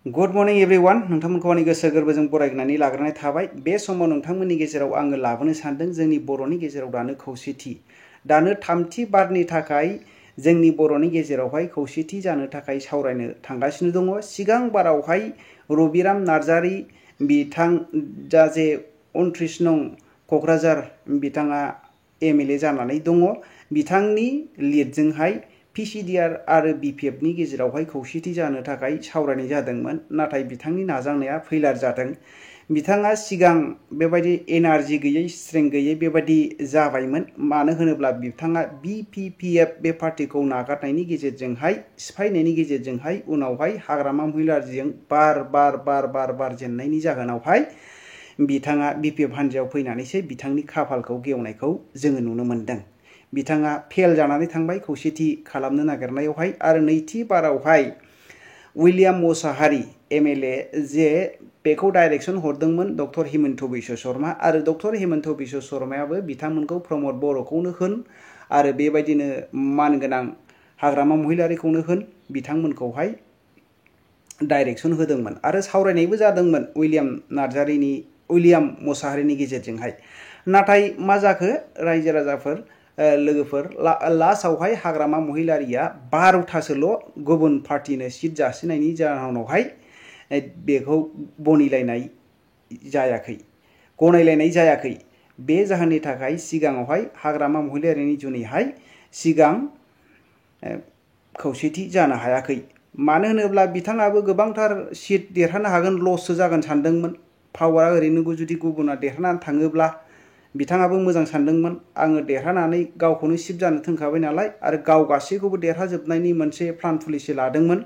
Good morning everyone नोंथांमोनखौ आंनि गोसो गोरबोजों बरायनानै लाग्रोनाय थाबाय। बे समाव नोंथांमोननि गेजेराव आङो लाबोनो सानदों जोंनि बर'नि गेजेराव दानो खौसेथि दानो थामथि बारनि थाखाय जोंनि बर'नि गेजेरावहाय खौसेथि जानो थाखाय सावरायनो थांगासिनो दङ। सिगां बारावहाय रबिराम नार्जारी बिथां जा जे 29 नं क'क्राझार बिथाङा एमएलए जानानै दङ। बिथांनि लिडजोंहाय पिसिडिआर आरो बिपिएफनि गेजेरावहाय खौसेथि जानो थाखाय सावरायनाय जादोंमोन, नाथाय बिथांनि नाजानाया फैलार जादों। बिथाङा सिगां बेबायदि एनार्जि गैयै स्ट्रेंथ गैयै बेबायदि जाबायमोन। मानो होनोब्ला बिथाङा बिपिपिएफ बे पार्टिखौ नागारनायनि गेजेरजोंहाय सिफायनायनि गेजेरजोंहाय उनावहाय हाग्रामा महिलारिजों बार जेननायनि जाहोनावहाय बिथाङा बिपिएफ हान्जायाव फैनानैसो बिथांनि खाफालखौ गेवनायखौ जोङो नुनो मोनदों। बिथाङा फेल जानानै थांबाय खौसेथि खालामनो नागिरनायावहाय। आरो नैथि बारावहाय उइलियाम मोसाहारी एमएलए जे बेखौ डाइरेक्सन हरदोंमोन डक्टर हिमन्त बिश्व शर्मा, आरो डक्टर हिमन्त बिश्व शर्मायाबो बिथांमोनखौ प्रमद बर'खौनो होन आरो बेबायदिनो मानगोनां हाग्रामा महिलारिखौनो होन बिथांमोनखौहाय डाइरेक्सन होदोंमोन आरो सावरायनायबो जादोंमोन उइलियाम मोसाहारीनि गेजेरजोंहाय। नाथाय मा जाखो रायजो राजाफोर लोगोफोर लास्टआवहाय हाग्रामा महिलारिया 12थासोल' गुबुन पार्टिनो सिट जासिनायनि जाहोनावहाय बेखौ गनायलायनाय जायाखै। बे जाहोननि थाखाय सिगाङावहाय हाग्रामा महिलारिनि जुनैहाय सिगां खौसेथि जानो हायाखै। मानो होनोब्ला बिथाङाबो गोबांथार सिट देरहानो हागोन लससो जागोन सानदोंमोन। पावारा ओरैनो जुदि गुबुना देरहानानै थाङोब्ला बिथाङाबो मोजां सानदोंमोन। आङो देरहानानै गावखौनो सिफ जानो थोनखाबाय नालाय आरो गाव गासैखौबो देरहाजोबनायनि मोनसे प्लान पलिसि लादोंमोन।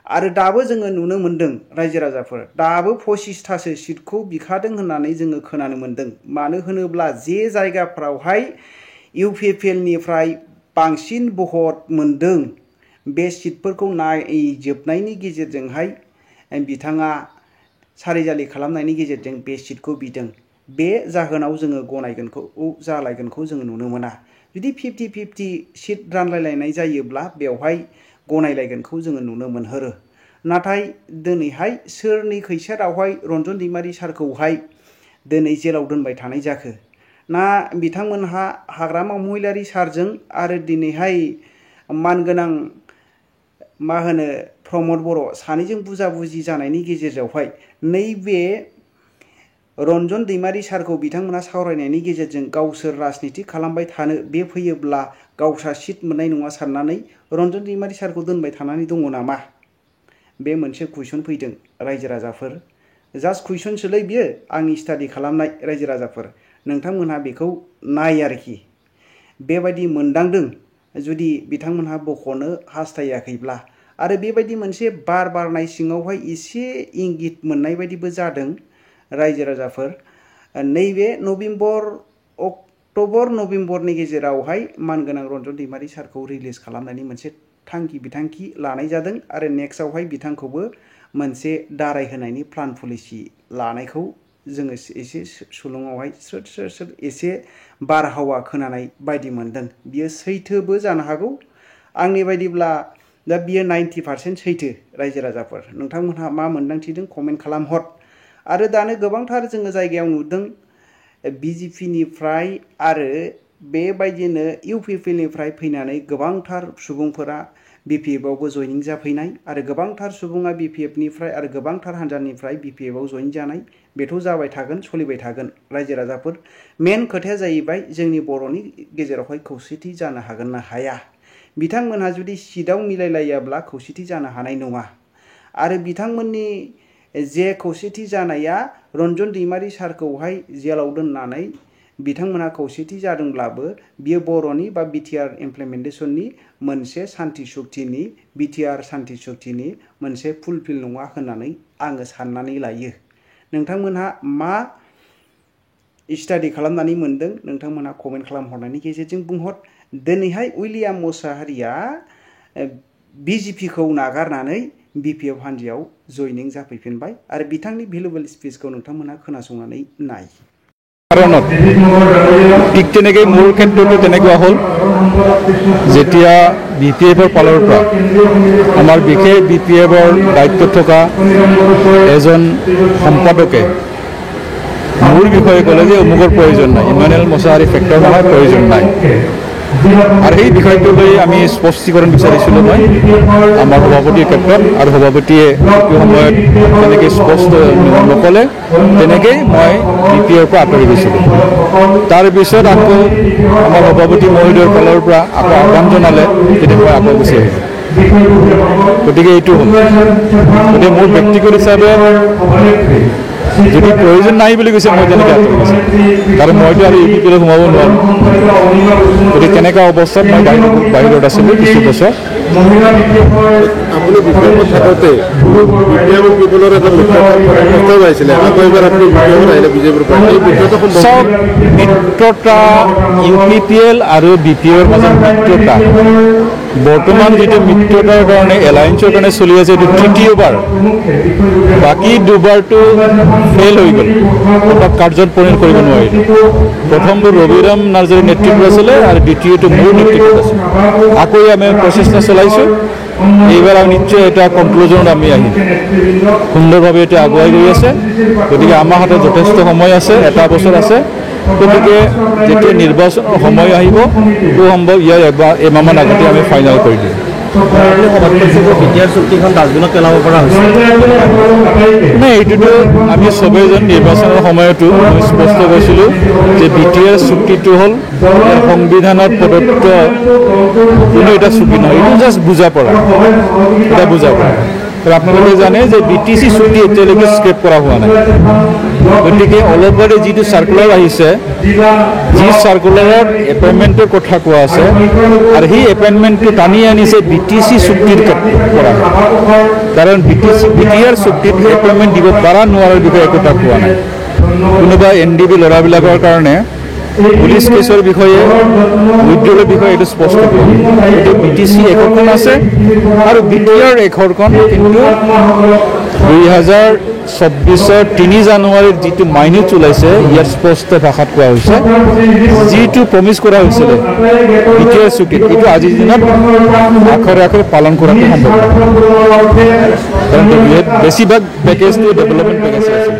आरो दाबो जोङो नुनो मोनदों रायजो राजाफोर दाबो 25थासो सिटखौ बिखादों होननानै जोङो खोनानो मोनदों। मानो होनोब्ला जे जायगाफ्रावहाय इउपिपिएलनिफ्राय बांसिन भट मोनदों बे सिटफोरखौ नायजोबनायनि गेजेरजोंहाय बिथाङा सारिजालि खालामनायनि गेजेरजों बे सिटखौ बिदों। बे जाहोनाव जोङो जालायगोनखौ जोङो नुनो मोना। जुदि 50-50 सिट रानलायलायनाय जायोब्ला बेवहाय गनायलायगोनखौ जोङो नुनो मोनहरो। नाथाय दिनैहाय सोरनि खैसारावहाय रन्जन दैमारि सारखौहाय दिनै जेलाव दोनबाय थानाय जाखो ना बिथांमोनहा हाग्रामा महिलारि सारजों आरो दिनैहाय मानगोनां प्रमद बर' सानैजों बुजा-बुजि जानायनि गेजेरावहाय नैबे रन्जन दैमारि सारखौ बिथांमोना सावरायनायनि गेजेरजों गावसोर राजनिति खालामबाय थानो बे फैयोब्ला गावस्रा सिट मोननाय नङा साननानै रन्जन दैमारि सारखौ दोनबाय थानानै दङ नामा? बे मोनसे कुइसन फैदों रायजो राजाफोर। जास्ट कुइसनसोलै बियो, आंनि स्टाडि खालामनाय रायजो राजाफोर नोंथांमोनहा बेखौ नाय आरोखि। बेबायदि मोनदांदों जुदि बिथांमोनहा बख'नो हास्थायाखैब्ला। आरो बेबायदि मोनसे बारनाय सिङावहाय एसे इंगित मोननाय बायदिबो जादों रायजो राजाफोर। नैबे अक्ट'बर नभेम्बरनि गेजेरावहाय मानगोनां रन्जन दैमारि सारखौ रिलिज खालामनायनि मोनसे बिथांखि लानाय जादों आरो नेक्स्टआवहाय बिथांखौबो मोनसे दाराय होनायनि प्लान पलिसि लानायखौ जोङो एसे सुलुङावहाय स्रोद एसे बारहावा खोनानाय बायदि मोनदों। बियो सैथोबो जानो हागौ। आंनि बायदिब्ला दा बियो 90% सैथो रायजो राजाफोर। नोंथांमोनहा मा मोनदांथिदों कमेन्ट खालामहर। आरो दानो गोबांथार जोङो जायगायाव नुदों बिजेपिनिफ्राय आरो बेबायदिनो इउपिपिएलनिफ्राय फैनानै गोबांथार सुबुंफोरा बिपिएफआवबो जयनिं जाफैनाय आरो गोबांथार सुबुङा बिपिएफनिफ्राय आरो गोबांथार हान्जानिफ्राय बिपिएफआव जयेन जानाय। बेथ' जाबाय थागोन, सोलिबाय थागोन रायजो राजाफोर। मेन खोथाया जाहैबाय जोंनि बर'नि गेजेरावहाय खौसेथि जानो हागोन ना हाया। बिथांमोनहा जुदि सिटआव मिलायलायाब्ला खौसेथि जानो हानाय नङा। आरो बिथांमोननि जे खौसेथि जानाया रन्जन दैमारि सारखौहाय जेलाव दोननानै बिथांमोनहा खौसेथि जादोंब्लाबो बियो बर'नि बा बिटिआर इमप्लिमेन्टेसननि मोनसे बिटिआर सान्ति सक्तिनि मोनसे फुलफिल नङा होननानै आङो साननानै लायो। नोंथांमोनहा मा स्टाडि खालामनानै मोनदों नोंथांमोनहा कमेन्ट खालामहरनायनि गेजेरजों बुंहर। दिनैहाय उइलियाम मोसाहारीया बिजेपिखौ नागारनानै बिपिएफ हान्जायाव जयनिं जाफैफिनबाय आरो बिथांनि भेलुएबल स्पिचखौ नोंथांमोनहा खोनासंनानै नाय। কাৰণত ঠিক তেনেকৈ মোৰ ক্ষেত্ৰতো তেনেকুৱা হ'ল যেতিয়া BPF-ৰ ফালৰ পৰা আমাৰ বিশেষ BPF-ৰ দায়িত্বত থকা এজন সম্পাদকে মোৰ বিষয়ে ক'লে যে অমুকৰ প্ৰয়োজন নাই, ইমানুৱেল মোছাহাৰী ফেক্টৰ নহয়, প্ৰয়োজন নাই। আৰু সেই বিষয়টো লৈ আমি স্পষ্টীকৰণ বিচাৰিছিলোঁ মই আমাৰ সভাপতিৰ ক্ষেত্ৰত, আৰু সভাপতিয়ে সেইটো সময়ত তেনেকৈ স্পষ্ট নক'লে, তেনেকেই মই BPF-ৰ পৰা আঁতৰি গৈছিলোঁ। তাৰপিছত আকৌ আমাৰ সভাপতি মহোদয়ৰ ফালৰ পৰা আকৌ আহ্বান জনালে, তেতিয়া মই আকৌ গুচি আহিলোঁ। গতিকে এইটো হ'ল। গতিকে মোৰ ব্যক্তিগত হিচাপে যদি প্ৰয়োজন নাই বুলি কৈছে, মই তেনেকৈ আঁতৰি গৈছোঁ, কাৰণ মইতো আৰু UPPলৈ সোমাব নোৱাৰোঁ। গতিকে তেনেকুৱা অৱস্থাত মই বাহিৰত আছিলোঁ কিছু বছৰ। আপুনি BPF-ত থাকোঁতে BPF-ৰ এটা প্ৰস্তাৱ আহিছিলে, আকৌ এবাৰ আপুনি BPF-ত আহিলে বিজেপিৰ পৰা, এই মিত্ৰতা চব মিত্ৰতা UPPL আৰু BPF-ৰ মাজত মিত্ৰতা বৰ্তমান যিটো মিত্ৰতাৰ কাৰণে এলায়েন্সৰ কাৰণে চলি আছে, এইটো তৃতীয়বাৰ। বাকী দুবাৰটো ফেইল হৈ গ'ল, অৰ্থাৎ কাৰ্যত পৰিণত কৰিব নোৱাৰিলোঁ। প্ৰথমটো ৰবিৰাম নাৰ্জাৰীৰ নেতৃত্ব আছিলে আৰু দ্বিতীয়টো মোৰ নেতৃত্বত আছিল। আকৌ আমি প্ৰচেষ্টা চলাইছোঁ। এইবাৰ আমি নিশ্চয় এটা কনক্লুজনত আমি আহিম, সুন্দৰভাৱে এতিয়া আগুৱাই গৈ আছে। গতিকে আমাৰ হাতত যথেষ্ট সময় আছে, এটা বছৰ আছে। গতিকে যেতিয়া নিৰ্বাচনৰ সময় আহিব, খুব সম্ভৱ ইয়াৰ এমাহমান আগতে আমি ফাইনেল কৰি দিম। BTR চুক্তিখন ডাষ্টবিনত পেলাব পৰা হৈছে নাই, এইটোতো আমি চবেই যেন নিৰ্বাচনৰ সময়তো মই স্পষ্ট কৈছিলোঁ যে BTR চুক্তিটো হ'ল সংবিধানত প্ৰদত্ত কোনো এটা চুক্তি নহয়, এইটো জাষ্ট বুজা পৰা, এটা বুজা পৰা। আৰু আপোনালোকে জানে যে BTC চুক্তি এতিয়ালৈকে স্ক্ৰেপ কৰা হোৱা নাই। গতিকে অলপতে যিটো চাৰ্কুলাৰ আহিছে, যি চাৰ্কুলাৰত এপইণ্টমেণ্টৰ কথা কোৱা আছে, আৰু সেই এপইণ্টমেণ্টটো টানি আনিছে BTC চুক্তিৰ পৰা, কাৰণ BTR চুক্তিত এপইণ্টমেণ্ট দিব পৰা নোৱাৰাৰ বিষয়ে একোটা কোৱা নাই। কোনোবা NDB ল'ৰাবিলাকৰ কাৰণে পুলিচ কেছৰ বিষয়ে, উইড্ৰলৰ বিষয়ে এইটো স্পষ্ট কৰিব। গতিকে BTC এশখন আছে আৰু BTR এশখন, কিন্তু 2024 3 জানুৱাৰীত যিটো মাইনেজ ওলাইছে, ইয়াত স্পষ্ট ভাষাত কোৱা হৈছে যিটো প্ৰমিছ কৰা হৈছিলে BTR চুক্তিত, এইটো আজিৰ দিনত আখৰে আখৰে পালন কৰাটো সম্ভৱ নহয়, কাৰণ বেছিভাগ পেকেজটো ডেভেলপমেণ্ট পেকেজ আছিল।